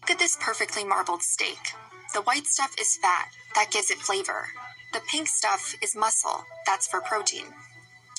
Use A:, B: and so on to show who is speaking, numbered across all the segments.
A: Look at this perfectly marbled steak. The white stuff is fat, that gives it flavor. The pink stuff is muscle, that's for protein.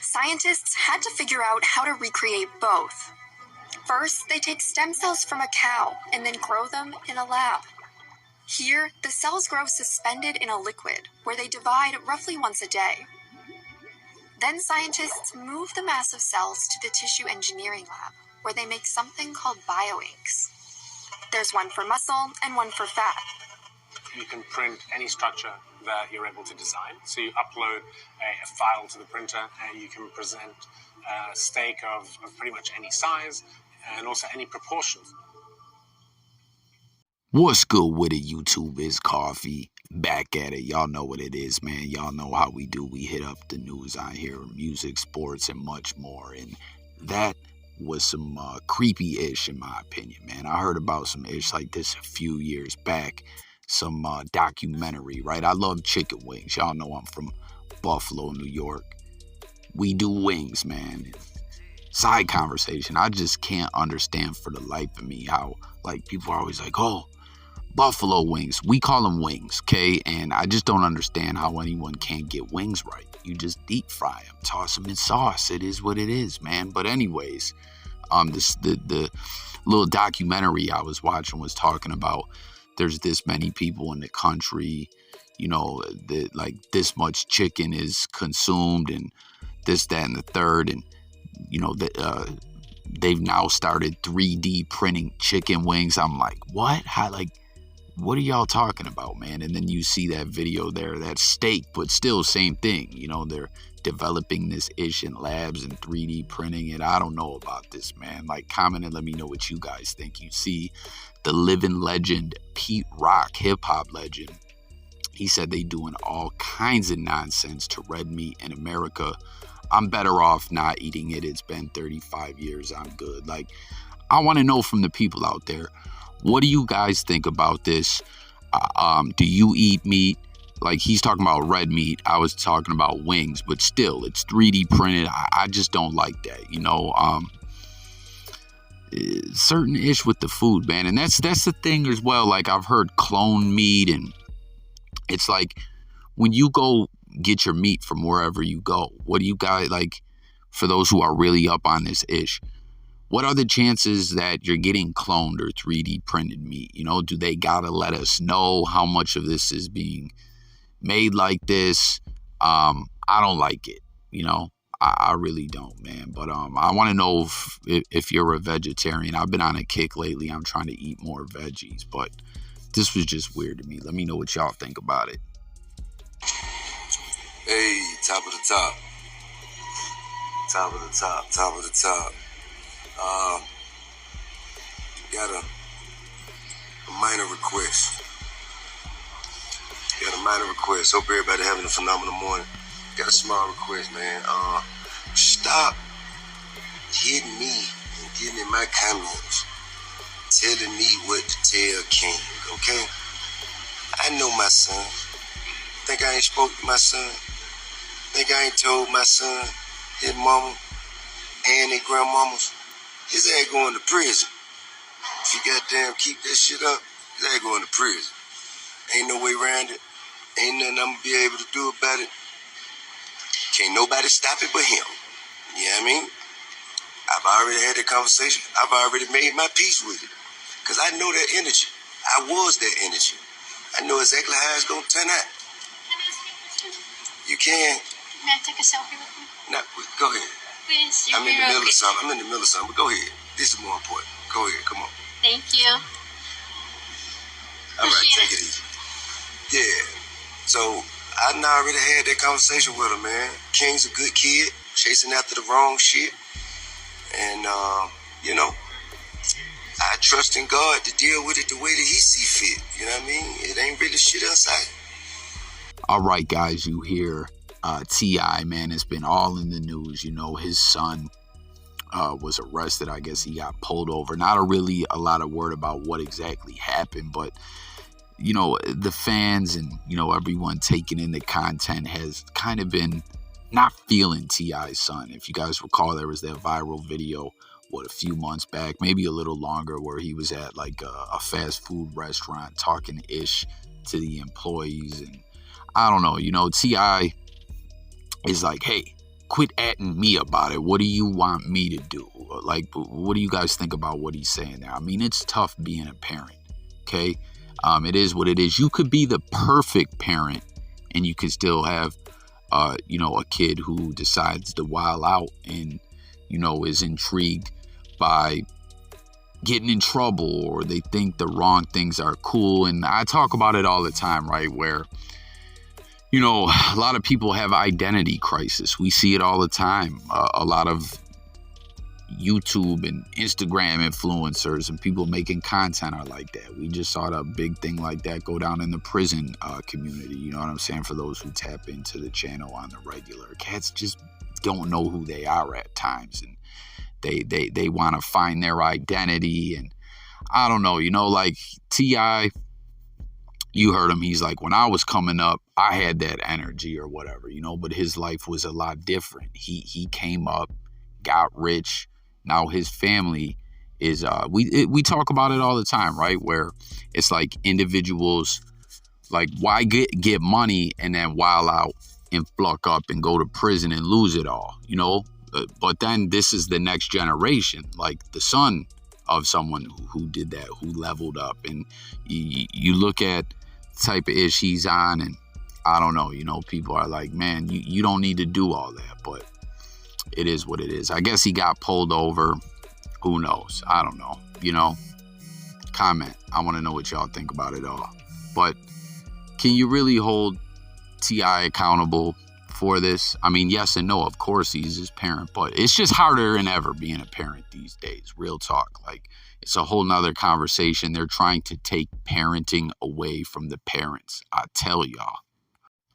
A: Scientists had to figure out how to recreate both. First, they take stem cells from a cow and then grow them in a lab. Here, the cells grow suspended in a liquid, where they divide roughly once a day. Then scientists move the mass of cells to the tissue engineering lab, where they make something called bioinks. There's one for muscle and one for fat.
B: You can print any structure that you're able to design. So you upload a file to the printer and you can present a steak of pretty much any size and also any proportions.
C: What's good with it, YouTube? It's Coffee. Back at it. Y'all know what it is, man. Y'all know how we do. We hit up the news on here, music, sports, and much more. And that was some creepy-ish, in my opinion, man. I heard about some ish like this a few years back. Some documentary, right? I love chicken wings. Y'all know I'm from Buffalo, New York. We do wings, man. Side conversation. I just can't understand for the life of me how, like, people are always like, oh, buffalo wings. We call them wings, okay? And I just don't understand how anyone can't get wings right. You just deep fry them, toss them in sauce. It is what it is, man. But anyways, the little documentary I was watching was talking about there's this many people in the country, you know, that like this much chicken is consumed and this, that, and the third. And, you know, they've now started 3D printing chicken wings. I'm like, what? How, like, what are y'all talking about, man? And then you see that video there, that steak, but still same thing. You know, they're developing this ish in labs and 3D printing it. I don't know about this, man. Like, comment and let me know what you guys think. You see the living legend, Pete Rock, hip-hop legend. He said they doing all kinds of nonsense to red meat in America. I'm better off not eating it. It's been 35 years. I'm good. Like, I want to know from the people out there, what do you guys think about this? Do you eat meat? Like, he's talking about red meat. I was talking about wings, but still, it's 3D printed. I just don't like that, you know. Certain ish with the food, man. And that's the thing as well. Like, I've heard clone meat, and it's like when you go get your meat from wherever you go, what do you guys, like, for those who are really up on this ish, what are the chances that you're getting cloned or 3D printed meat? You know, do they gotta let us know how much of this is being made like this? I don't like it, you know. I really don't, man. But I want to know if you're a vegetarian. I've been on a kick lately. I'm trying to eat more veggies, but this was just weird to me. Let me know what y'all think about it.
D: Hey, top of the top. Top of the top, top of the top. Got a minor request. Hope everybody having a phenomenal morning. Got a small request, man. Stop hitting me and getting in my comments telling me what to tell King, okay? I know my son. Think I ain't spoke to my son? Think I ain't told my son, his mama, and their grandmamas? His ass going to prison. If you goddamn keep that shit up, his ass going to prison. Ain't no way around it. Ain't nothing I'm gonna be able to do about it. Can't nobody stop it but him. You know what I mean? I've already had that conversation. I've already made my peace with it. Because I know that energy. I was that energy. I know exactly how it's going to turn out. You can.
E: May I take a selfie with you?
D: No, go ahead.
E: Please,
D: I'm in the middle of something. But go ahead. This is more important. Go ahead. Come on.
E: Thank you.
D: All right, take it easy. Yeah. So, I done already had that conversation with him, man. King's a good kid, chasing after the wrong shit. And, you know, I trust in God to deal with it the way that he see fit. You know what I mean? It ain't really shit outside.
C: All right, guys, you hear T.I., man. It's been all in the news. You know, his son was arrested. I guess he got pulled over. Not really a lot of word about what exactly happened, but you know, the fans and, you know, everyone taking in the content has kind of been not feeling T.I.'s son. If you guys recall, there was that viral video a few months back, maybe a little longer, where he was at like a fast food restaurant talking ish to the employees. And I don't know, T.I. is like, hey, quit atting me about it. What do you want me to do? Like, what do you guys think about what he's saying there? I mean, it's tough being a parent, okay? It is what it is. You could be the perfect parent and you could still have, a kid who decides to wild out and, is intrigued by getting in trouble, or they think the wrong things are cool. And I talk about it all the time, right? Where, a lot of people have identity crisis. We see it all the time. A lot of YouTube and Instagram influencers and people making content are like that. We just saw a big thing like that go down in the prison community. You know what I'm saying? For those who tap into the channel on the regular, cats just don't know who they are at times, and they want to find their identity. And I don't know, like T.I., you heard him. He's like, when I was coming up, I had that energy or whatever, but his life was a lot different. He came up, got rich. Now his family is, we talk about it all the time, right? Where it's like individuals, like, why get money and then wild out and fluck up and go to prison and lose it all, But then this is the next generation, like the son of someone who did that, who leveled up. And you look at the type of ish he's on, and I don't know, people are like, man, you don't need to do all that, but it is what it is. I guess he got pulled over. Who knows? I don't know. Comment. I want to know what y'all think about it all. But can you really hold T.I. accountable for this? I mean, yes and no. Of course, he's his parent, but it's just harder than ever being a parent these days. Real talk. Like, it's a whole nother conversation. They're trying to take parenting away from the parents. I tell y'all.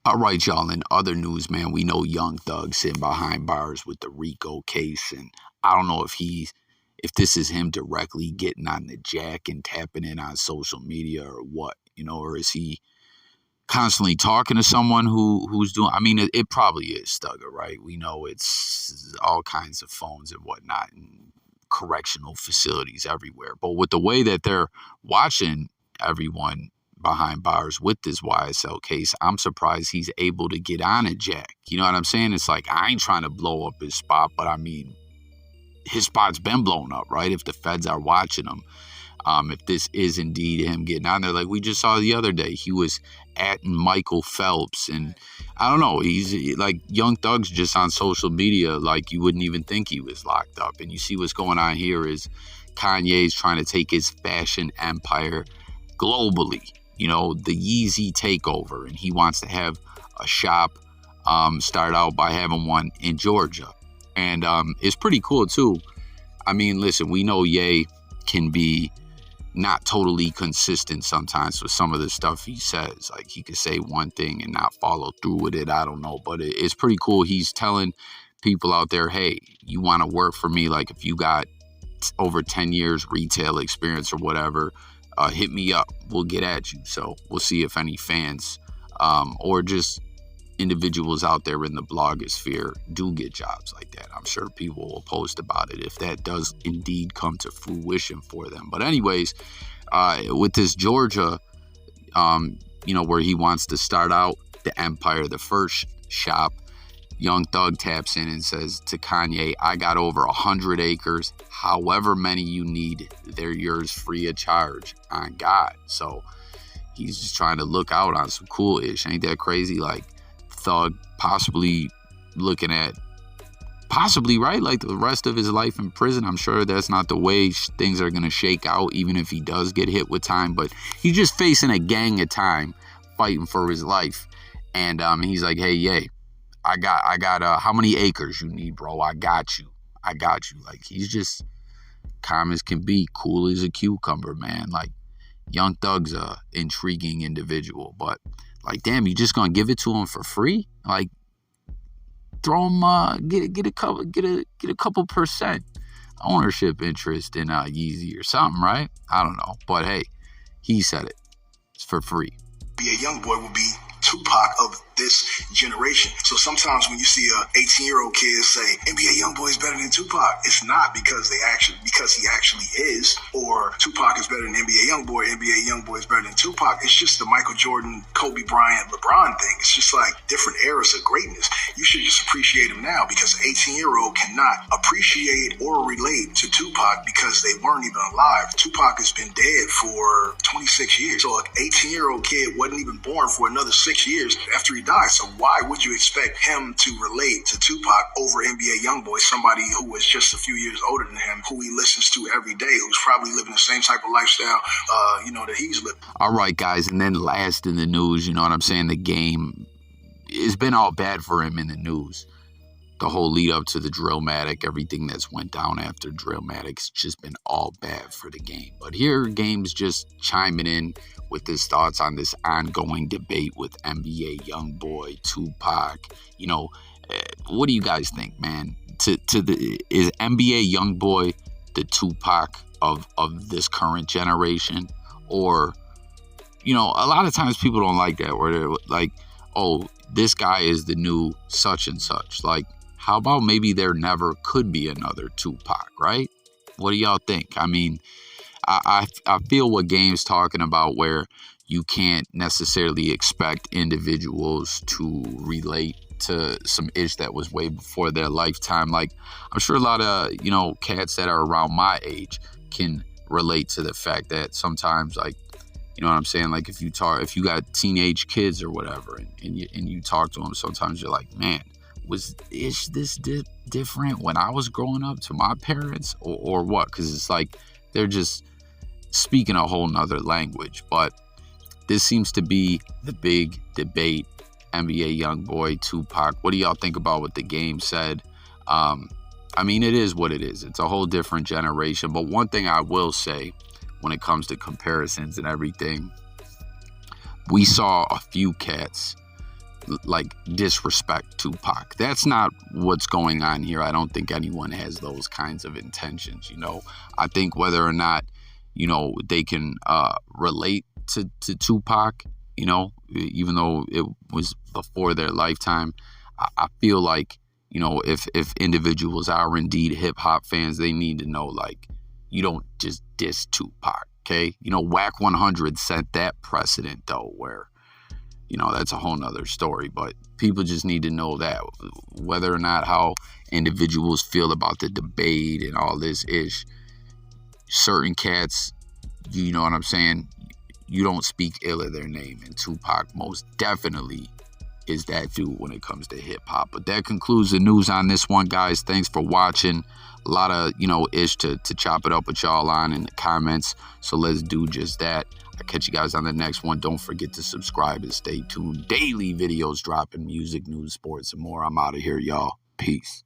C: All right, y'all. In other news, man, we know Young Thug sitting behind bars with the RICO case, and I don't know if this is him directly getting on the jack and tapping in on social media or what, or is he constantly talking to someone who's doing, I mean, it probably is Thugga, right? We know it's all kinds of phones and whatnot and correctional facilities everywhere. But with the way that they're watching everyone behind bars with this YSL case, I'm surprised he's able to get on a jack. You know what I'm saying? It's like, I ain't trying to blow up his spot, but I mean, his spot's been blown up, right? If the feds are watching him, if this is indeed him getting on there, like we just saw the other day, he was at Michael Phelps, and I don't know, he's like, Young Thug's just on social media like you wouldn't even think he was locked up. And you see what's going on here is Kanye's trying to take his fashion empire globally, the Yeezy takeover, and he wants to have a shop start out by having one in Georgia. And it's pretty cool too. I mean, listen, we know Ye can be not totally consistent sometimes with some of the stuff he says. Like, he could say one thing and not follow through with it. I don't know, but it's pretty cool. He's telling people out there, hey, you want to work for me? Like, if you got over 10 years retail experience or whatever, hit me up. We'll get at you. So we'll see if any fans or just individuals out there in the blogosphere do get jobs like that. I'm sure people will post about it if that does indeed come to fruition for them. But anyways, with this Georgia, where he wants to start out the empire, the first shop, Young Thug taps in and says to Kanye, I got over 100 acres, however many you need, they're yours free of charge on God. So he's just trying to look out on some cool ish. Ain't that crazy? Like, Thug possibly looking at, right, like the rest of his life in prison. I'm sure that's not the way things are going to shake out, even if he does get hit with time. But he's just facing a gang of time, fighting for his life. And he's like, hey, yay, I got how many acres you need, bro? I got you. Like, he's just calm as can be, cool as a cucumber, man. Like, Young Thug's a intriguing individual, but like, damn, you just gonna give it to him for free? Like, throw him, get a couple percent ownership interest in Yeezy or something, right? I don't know, but hey, he said it. It's for free.
D: Be a young boy will be Tupac of
F: this generation. So sometimes when you see a 18-year-old kid say NBA YoungBoy is better than Tupac, it's not because he actually is, or Tupac is better than NBA YoungBoy is better than Tupac. It's just the Michael Jordan, Kobe Bryant, LeBron thing. It's just like different eras of greatness. You should just appreciate him now, because an 18-year-old cannot appreciate or relate to Tupac because they weren't even alive. Tupac has been dead for 26 years. So an 18-year-old kid wasn't even born for another 6 years after he died. So why would you expect him to relate to Tupac over NBA YoungBoy, somebody who was just a few years older than him, who he listens to every day, who's probably living the same type of lifestyle, that he's living?
C: All right, guys. And then last in the news, you know what I'm saying? The game, it's been all bad for him in the news. The whole lead up to the Drillmatic, everything that's went down after Drillmatic's just been all bad for the game. But here, Game's just chiming in with his thoughts on this ongoing debate with NBA YoungBoy, Tupac. What do you guys think, man? Is NBA YoungBoy the Tupac of this current generation? Or, a lot of times people don't like that, where they're like, oh, this guy is the new such and such. Like, how about maybe there never could be another Tupac, right? What do y'all think? I mean, I feel what Game's talking about, where you can't necessarily expect individuals to relate to some ish that was way before their lifetime. Like, I'm sure a lot of, cats that are around my age can relate to the fact that sometimes, like, you know what I'm saying? Like, if you got teenage kids or whatever, and you talk to them, sometimes you're like, man, was ish this different when I was growing up to my parents, or what? Because it's like they're just speaking a whole nother language. But this seems to be the big debate. NBA YoungBoy, Tupac. What do y'all think about what the Game said? I mean, it is what it is. It's a whole different generation. But one thing I will say, when it comes to comparisons and everything, we saw a few cats like disrespect Tupac. That's not what's going on here. I don't think anyone has those kinds of intentions. I think whether or not they can relate to Tupac, even though it was before their lifetime, I feel like if individuals are indeed hip hop fans, they need to know, like, you don't just diss Tupac, okay? Whack 100 set that precedent, though, where, that's a whole nother story. But people just need to know that, whether or not how individuals feel about the debate and all this ish, certain cats, you know what I'm saying, you don't speak ill of their name. And Tupac most definitely is that dude when it comes to hip hop. But that concludes the news on this one, guys. Thanks for watching. A lot of, ish to chop it up with y'all on in the comments. So let's do just that. I'll catch you guys on the next one. Don't forget to subscribe and stay tuned. Daily videos dropping, music, news, sports, and more. I'm out of here, y'all. Peace.